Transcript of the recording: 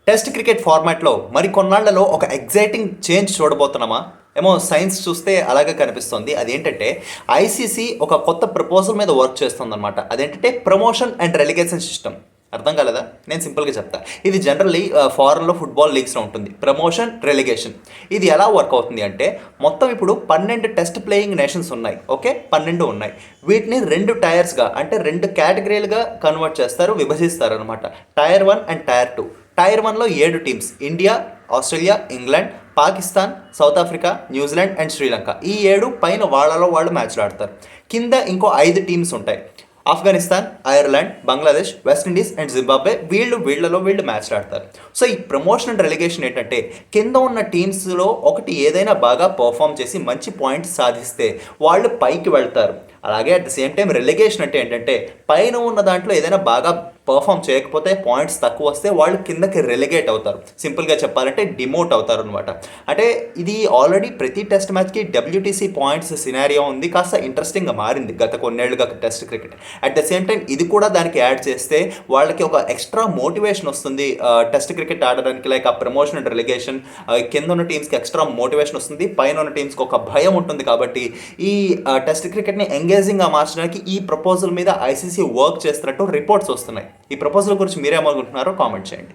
Test cricket ఫార్మాట్లో మరి కొన్నాళ్లలో ఒక ఎగ్జైటింగ్ చేంజ్ చూడబోతున్నామా? ఏమో సైన్స్ చూస్తే అలాగే కనిపిస్తుంది. అదేంటంటే ఐసీసీ ఒక కొత్త ప్రపోజల్ మీద వర్క్ చేస్తుందన్నమాట. అదేంటంటే ప్రమోషన్ అండ్ రెలిగేషన్ సిస్టమ్. అర్థం కాలేదా? నేను సింపుల్గా చెప్తా. ఇది జనరల్లీ ఫారెన్లో ఫుట్బాల్ లీగ్స్లో ఉంటుంది. ప్రమోషన్, రెలిగేషన్. ఇది ఎలా వర్క్ అవుతుంది అంటే మొత్తం ఇప్పుడు 12 టెస్ట్ ప్లేయింగ్ నేషన్స్ ఉన్నాయి. ఓకే, 12 ఉన్నాయి. వీటిని 2 టైర్స్గా అంటే 2 కేటగిరీలుగా కన్వర్ట్ చేస్తారు, విభజిస్తారు అనమాట. Tier 1 and tier 2. టైర్ 1లో 7 teams: India, Australia, England, Pakistan, South Africa, New Zealand and Sri Lanka. ఈ 7 పైన వాళ్ళలో వాళ్ళు మ్యాచ్లు ఆడతారు. కింద ఇంకో 5 టీమ్స్ ఉంటాయి: Afghanistan, Ireland, Bangladesh, West Indies and Zimbabwe. వీళ్ళలో మ్యాచ్లు ఆడతారు. సో ఈ ప్రమోషన్ అండ్ రెలిగేషన్ ఏంటంటే కింద ఉన్న టీమ్స్లో ఒకటి ఏదైనా బాగా పర్ఫామ్ చేసి మంచి పాయింట్స్ సాధిస్తే వాళ్ళు పైకి వెళ్తారు. అలాగే అట్ ద సేమ్ టైం రెలిగేషన్ అంటే ఏంటంటే పైన ఉన్న దాంట్లో ఏదైనా బాగా పర్ఫామ్ చేయకపోతే, పాయింట్స్ తక్కువ వస్తే వాళ్ళు కిందకి రెలిగేట్ అవుతారు. సింపుల్గా చెప్పాలంటే డిమోట్ అవుతారు అనమాట. అంటే ఇది ఆల్రెడీ ప్రతి టెస్ట్ మ్యాచ్కి డబ్ల్యూటీసీ పాయింట్స్ సినారియో ఉంది. కాస్త ఇంట్రెస్టింగ్గా మారింది గత కొన్నేళ్లుగా test cricket. At the same time ఇది కూడా దానికి యాడ్ చేస్తే వాళ్ళకి ఒక ఎక్స్ట్రా మోటివేషన్ వస్తుంది టెస్ట్ క్రికెట్ ఆడడానికి. లైక్ ఆ ప్రమోషన్ అండ్ రెలిగేషన్, కింద ఉన్న టీమ్స్కి ఎక్స్ట్రా మోటివేషన్ వస్తుంది, పైన ఉన్న టీమ్స్కి ఒక భయం ఉంటుంది. కాబట్టి ఈ టెస్ట్ క్రికెట్ని ఎంగేజింగ్గా మార్చడానికి ఈ ప్రపోజల్ మీద ఐసీసీ వర్క్ చేస్తున్నట్టు రిపోర్ట్స్ వస్తున్నాయి. ఈ ప్రపోజల్ గురించి మీరేమనుకుంటున్నారో కామెంట్ చేయండి.